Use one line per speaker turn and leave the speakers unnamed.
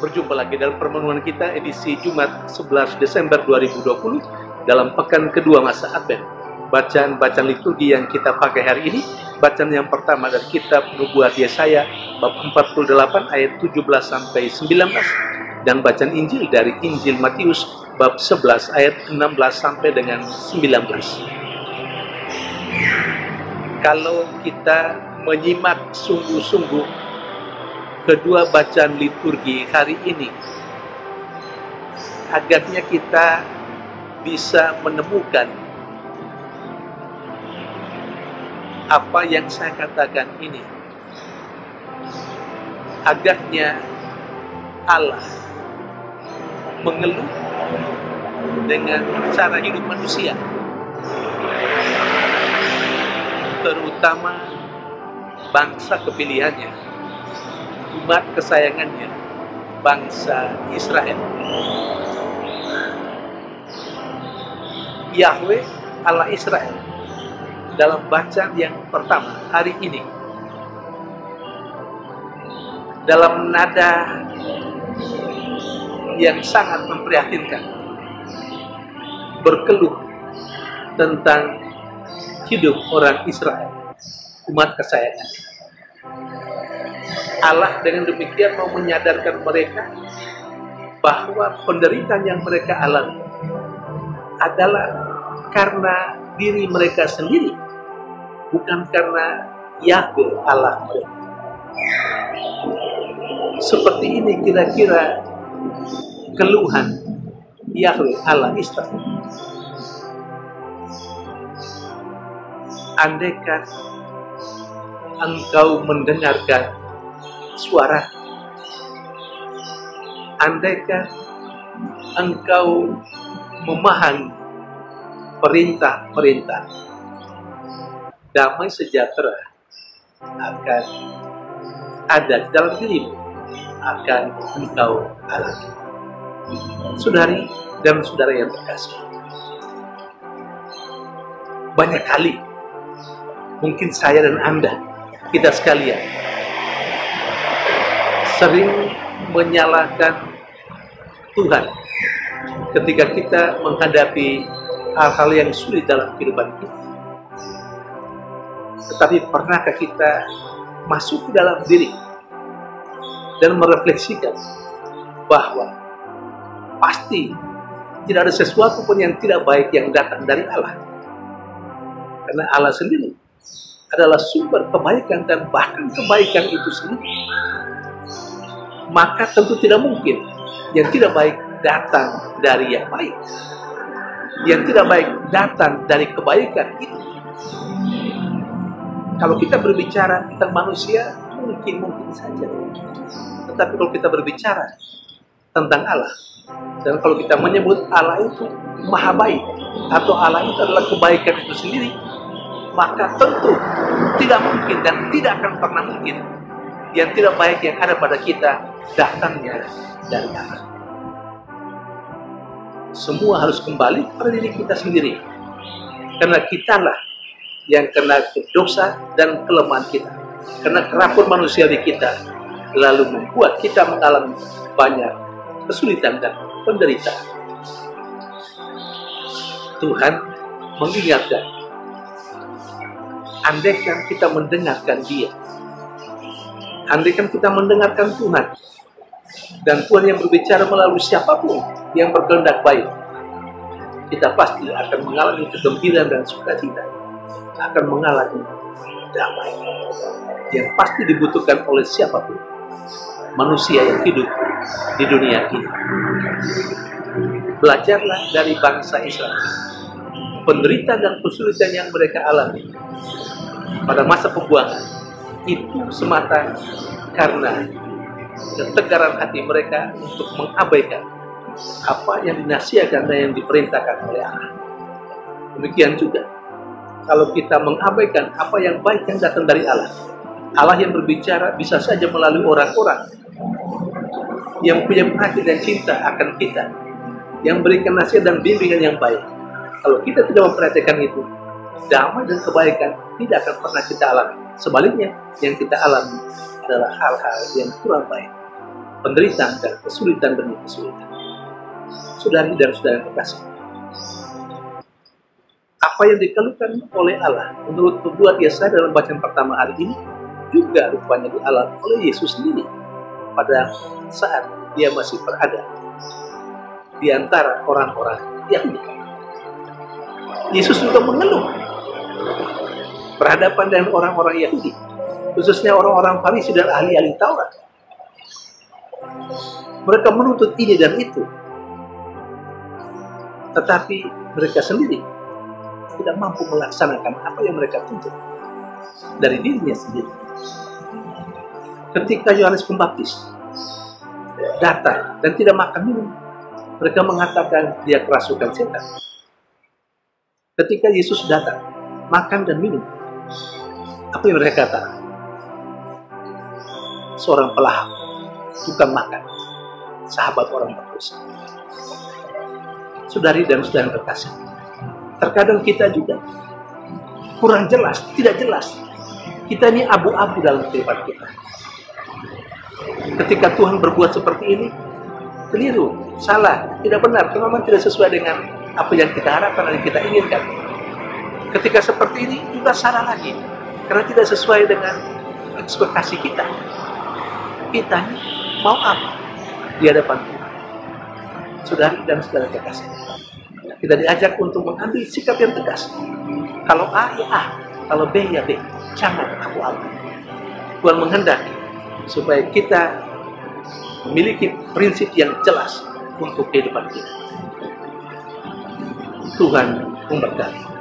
Berjumpa lagi dalam pertemuan kita edisi Jumat 11 Desember 2020 dalam pekan kedua masa Advent. Bacaan-bacaan liturgi yang kita pakai hari ini, bacaan yang pertama dari kitab Nubuat Yesaya bab 48 ayat 17 sampai 19 dan bacaan Injil dari Injil Matius bab 11 ayat 16 sampai dengan 19. Kalau kita menyimak sungguh-sungguh kedua bacaan liturgi hari ini, agaknya kita bisa menemukan apa yang saya katakan ini. Agaknya Allah mengeluh dengan cara hidup manusia, terutama bangsa kepilihannya, umat kesayangannya, bangsa Israel. Yahweh Allah Israel dalam bacaan yang pertama hari ini dalam nada yang sangat memprihatinkan berkeluh tentang hidup orang Israel, umat kesayangannya. Allah dengan demikian mau menyadarkan mereka bahwa penderitaan yang mereka alami adalah karena diri mereka sendiri, bukan karena Yahweh Allah mereka. Seperti ini kira-kira keluhan Yahweh Allah Israel. Andaikan engkau mendengarkan suara, andaikan engkau memahami perintah-perintah, damai sejahtera akan ada di dalam dirimu, akan engkau alami. Saudari dan saudara yang terkasih, banyak kali mungkin saya dan Anda, kita sekalian, sering menyalahkan Tuhan ketika kita menghadapi hal-hal yang sulit dalam kehidupan kita. Tetapi pernahkah kita masuk ke dalam diri dan merefleksikan bahwa pasti tidak ada sesuatu pun yang tidak baik yang datang dari Allah, karena Allah sendiri adalah sumber kebaikan dan bahkan kebaikan itu sendiri. Maka tentu tidak mungkin yang tidak baik datang dari yang baik, yang tidak baik datang dari kebaikan itu. Kalau kita berbicara tentang manusia, mungkin saja. Tetapi kalau kita berbicara tentang Allah, dan kalau kita menyebut Allah itu maha baik, atau Allah itu adalah kebaikan itu sendiri, maka tentu tidak mungkin dan tidak akan pernah mungkin yang tidak baik yang ada pada kita datangnya dari Allah. Semua harus kembali pada diri kita sendiri, karena kitalah yang kena dosa dan kelemahan kita, karena kerapuhan manusiawi kita lalu membuat kita mengalami banyak kesulitan dan penderitaan. Tuhan mengingatkan, andaikan kita mendengarkan Dia, andaikan kita mendengarkan Tuhan, dan Tuhan yang berbicara melalui siapapun yang berkehendak baik, kita pasti akan mengalami kegembiraan dan sukacita, akan mengalami damai yang pasti dibutuhkan oleh siapapun manusia yang hidup di dunia ini. Belajarlah dari bangsa Israel, penderitaan dan kesulitan yang mereka alami pada masa pembuangan itu semata karena ketegaran hati mereka untuk mengabaikan apa yang dinasihatkan dan yang diperintahkan oleh Allah. Demikian juga kalau kita mengabaikan apa yang baik yang datang dari Allah. Allah yang berbicara bisa saja melalui orang-orang yang punya perhatian dan cinta akan kita, yang berikan nasihat dan bimbingan yang baik. Kalau kita tidak memperhatikan itu, damai dan kebaikan tidak akan pernah kita alami. Sebaliknya, yang kita alami adalah hal-hal yang kurang baik. penderitaan dan kesulitan demi kesulitan. Saudari dan saudara yang terkasih, apa yang dikeluhkan oleh Allah menurut pembuat Yesaya dalam bacaan pertama hari ini juga rupanya dialami oleh Yesus sendiri pada saat dia masih berada di antara orang-orang Yahudi. Yesus juga mengeluh berhadapan dengan orang-orang Yahudi, khususnya orang-orang Farisi dan ahli-ahli Taurat. Mereka menuntut ini dan itu, tetapi mereka sendiri tidak mampu melaksanakan apa yang mereka tuntut dari dirinya sendiri. Ketika Yohanes Pembaptis datang dan tidak makan minum, mereka mengatakan dia kerasukan setan. Ketika Yesus datang, makan dan minum, apa yang mereka katakan? Seorang pelahap, tukang makan, sahabat orang berdosa. Saudari dan saudara yang terkasih, terkadang kita juga kurang jelas, tidak jelas. Kita ini abu-abu dalam kehidupan kita. Ketika Tuhan berbuat seperti ini, keliru, salah, tidak benar, memang tidak sesuai dengan apa yang kita harapkan dan kita inginkan. Ketika seperti ini juga salah lagi, karena tidak sesuai dengan ekspektasi kita. Kita ini mau apa di hadapan Tuhan? Saudari dan saudara terkasih, kita diajak untuk mengambil sikap yang tegas. Kalau A, ya A. Kalau B, ya B. Jangan abu-abu. Tuhan menghendaki supaya kita memiliki prinsip yang jelas untuk kehidupan kita. Tuhan memberkati.